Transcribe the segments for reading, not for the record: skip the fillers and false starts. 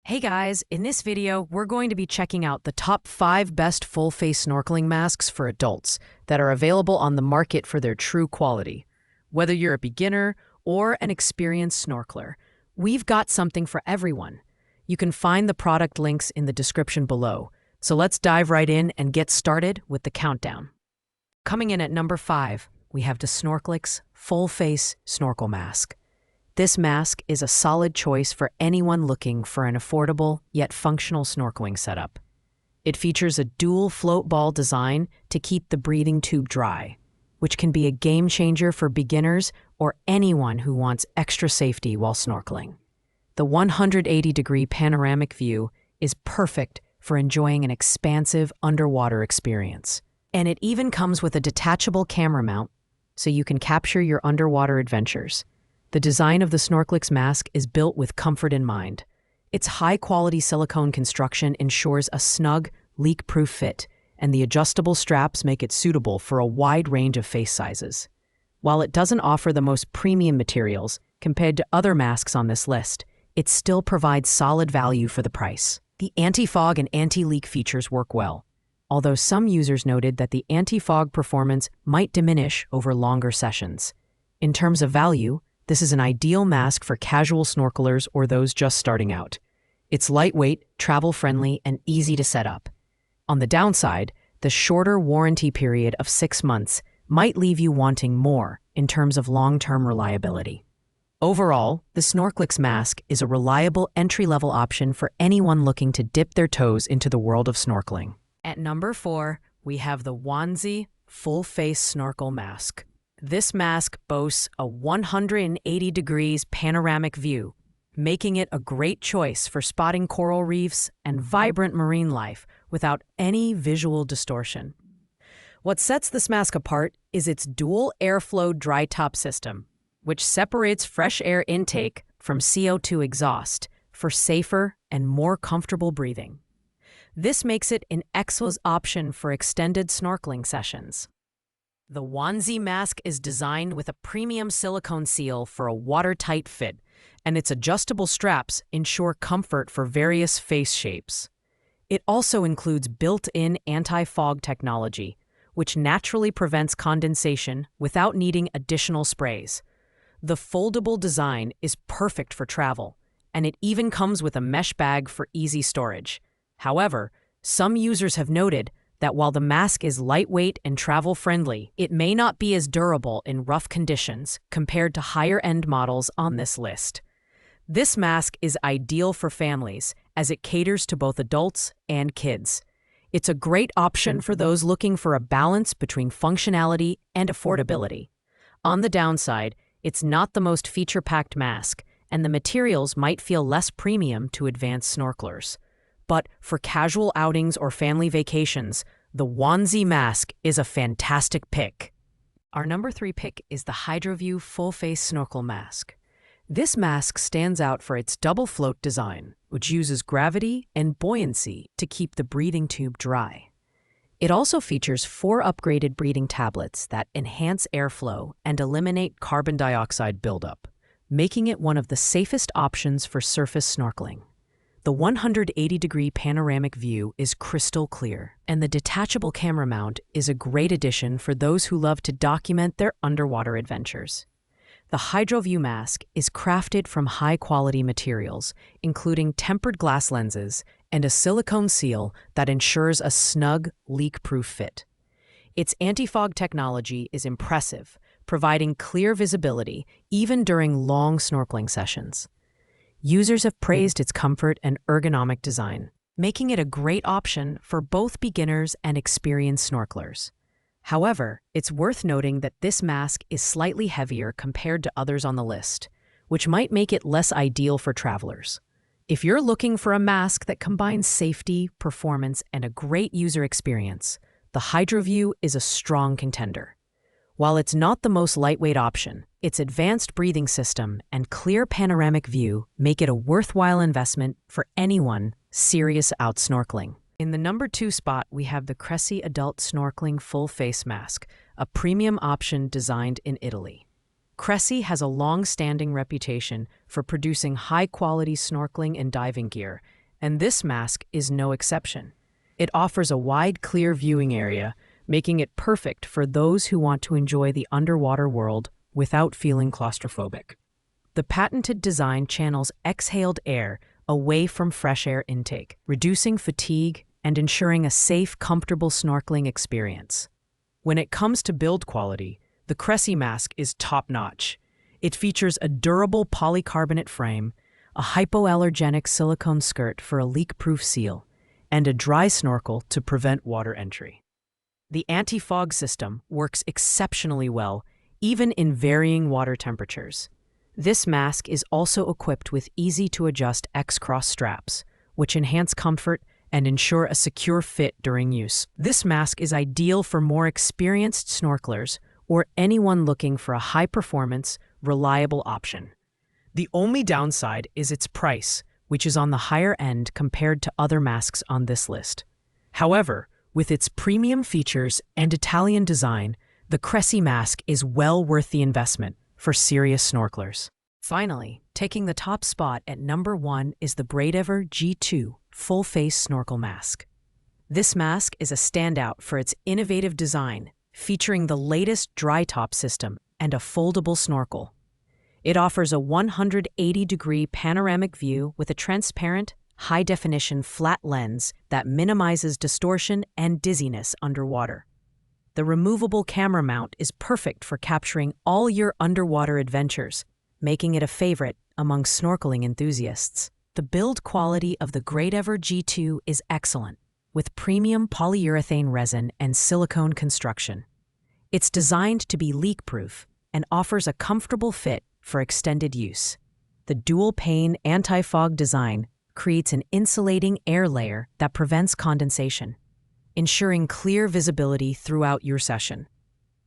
Hey guys, in this video, we're going to be checking out the top 5 best full-face snorkeling masks for adults that are available on the market for their true quality. Whether you're a beginner or an experienced snorkeler, we've got something for everyone. You can find the product links in the description below. So let's dive right in and get started with the countdown. Coming in at number 5, we have the Snorkelix Full-Face Snorkel Mask. This mask is a solid choice for anyone looking for an affordable yet functional snorkeling setup. It features a dual float ball design to keep the breathing tube dry, which can be a game changer for beginners or anyone who wants extra safety while snorkeling. The 180-degree panoramic view is perfect for enjoying an expansive underwater experience. And it even comes with a detachable camera mount so you can capture your underwater adventures. The design of the Snorkelix mask is built with comfort in mind. Its high-quality silicone construction ensures a snug, leak-proof fit, and the adjustable straps make it suitable for a wide range of face sizes. While it doesn't offer the most premium materials compared to other masks on this list, it still provides solid value for the price. The anti-fog and anti-leak features work well, although some users noted that the anti-fog performance might diminish over longer sessions. In terms of value, this is an ideal mask for casual snorkelers or those just starting out. It's lightweight, travel-friendly, and easy to set up. On the downside, the shorter warranty period of 6 months might leave you wanting more in terms of long-term reliability. Overall, the Snorkelix mask is a reliable entry-level option for anyone looking to dip their toes into the world of snorkeling. At number 4, we have the Onesie Full-Face Snorkel Mask. This mask boasts a 180 degrees panoramic view, making it a great choice for spotting coral reefs and vibrant marine life without any visual distortion. What sets this mask apart is its dual airflow dry top system, which separates fresh air intake from CO2 exhaust for safer and more comfortable breathing. This makes it an excellent option for extended snorkeling sessions. The Onesie mask is designed with a premium silicone seal for a watertight fit, and its adjustable straps ensure comfort for various face shapes. It also includes built-in anti-fog technology, which naturally prevents condensation without needing additional sprays. The foldable design is perfect for travel, and it even comes with a mesh bag for easy storage. However, some users have noted that while the mask is lightweight and travel-friendly, it may not be as durable in rough conditions compared to higher-end models on this list. This mask is ideal for families as it caters to both adults and kids. It's a great option for those looking for a balance between functionality and affordability. On the downside, it's not the most feature-packed mask, and the materials might feel less premium to advanced snorkelers. But for casual outings or family vacations, the Onesie mask is a fantastic pick. Our number 3 pick is the HydroView Full-Face Snorkel Mask. This mask stands out for its double float design, which uses gravity and buoyancy to keep the breathing tube dry. It also features 4 upgraded breathing tablets that enhance airflow and eliminate carbon dioxide buildup, making it one of the safest options for surface snorkeling. The 180-degree panoramic view is crystal clear, and the detachable camera mount is a great addition for those who love to document their underwater adventures. The HydroView mask is crafted from high-quality materials, including tempered glass lenses and a silicone seal that ensures a snug, leak-proof fit. Its anti-fog technology is impressive, providing clear visibility even during long snorkeling sessions. Users have praised its comfort and ergonomic design, making it a great option for both beginners and experienced snorkelers. However, it's worth noting that this mask is slightly heavier compared to others on the list, which might make it less ideal for travelers. If you're looking for a mask that combines safety, performance, and a great user experience, the HydroView is a strong contender. While it's not the most lightweight option, its advanced breathing system and clear panoramic view make it a worthwhile investment for anyone serious out snorkeling. In the number 2 spot, we have the Cressi Adult Snorkeling Full Face Mask, a premium option designed in Italy. Cressy has a long-standing reputation for producing high-quality snorkeling and diving gear, and this mask is no exception. It offers a wide, clear viewing area, making it perfect for those who want to enjoy the underwater world without feeling claustrophobic. The patented design channels exhaled air away from fresh air intake, reducing fatigue and ensuring a safe, comfortable snorkeling experience. When it comes to build quality, the Cressy mask is top-notch. It features a durable polycarbonate frame, a hypoallergenic silicone skirt for a leak-proof seal, and a dry snorkel to prevent water entry. The anti-fog system works exceptionally well, even in varying water temperatures. This mask is also equipped with easy-to-adjust X-cross straps, which enhance comfort and ensure a secure fit during use. This mask is ideal for more experienced snorkelers or anyone looking for a high-performance, reliable option. The only downside is its price, which is on the higher end compared to other masks on this list. However, with its premium features and Italian design, the Cressy mask is well worth the investment for serious snorkelers. Finally, taking the top spot at number 1 is the Bradever G2 full-face snorkel mask. This mask is a standout for its innovative design, featuring the latest dry top system and a foldable snorkel. It offers a 180-degree panoramic view with a transparent, high-definition flat lens that minimizes distortion and dizziness underwater. The removable camera mount is perfect for capturing all your underwater adventures, making it a favorite among snorkeling enthusiasts. The build quality of the Bradever G2 is excellent, with premium polyurethane resin and silicone construction. It's designed to be leak-proof and offers a comfortable fit for extended use. The dual-pane anti-fog design creates an insulating air layer that prevents condensation, ensuring clear visibility throughout your session.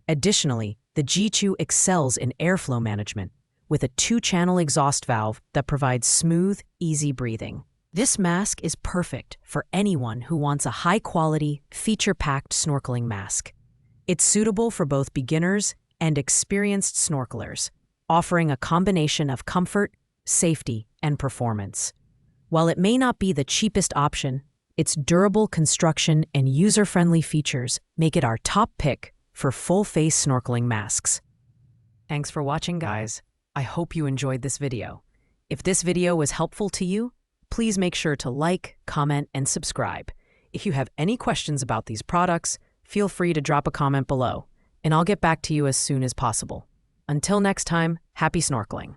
Additionally, the G2 excels in airflow management, with a 2-channel exhaust valve that provides smooth, easy breathing. This mask is perfect for anyone who wants a high-quality, feature-packed snorkeling mask. It's suitable for both beginners and experienced snorkelers, offering a combination of comfort, safety, and performance. While it may not be the cheapest option, its durable construction and user-friendly features make it our top pick for full-face snorkeling masks. Thanks for watching, guys. I hope you enjoyed this video. If this video was helpful to you, please make sure to like, comment, and subscribe. If you have any questions about these products, feel free to drop a comment below, and I'll get back to you as soon as possible. Until next time, happy snorkeling.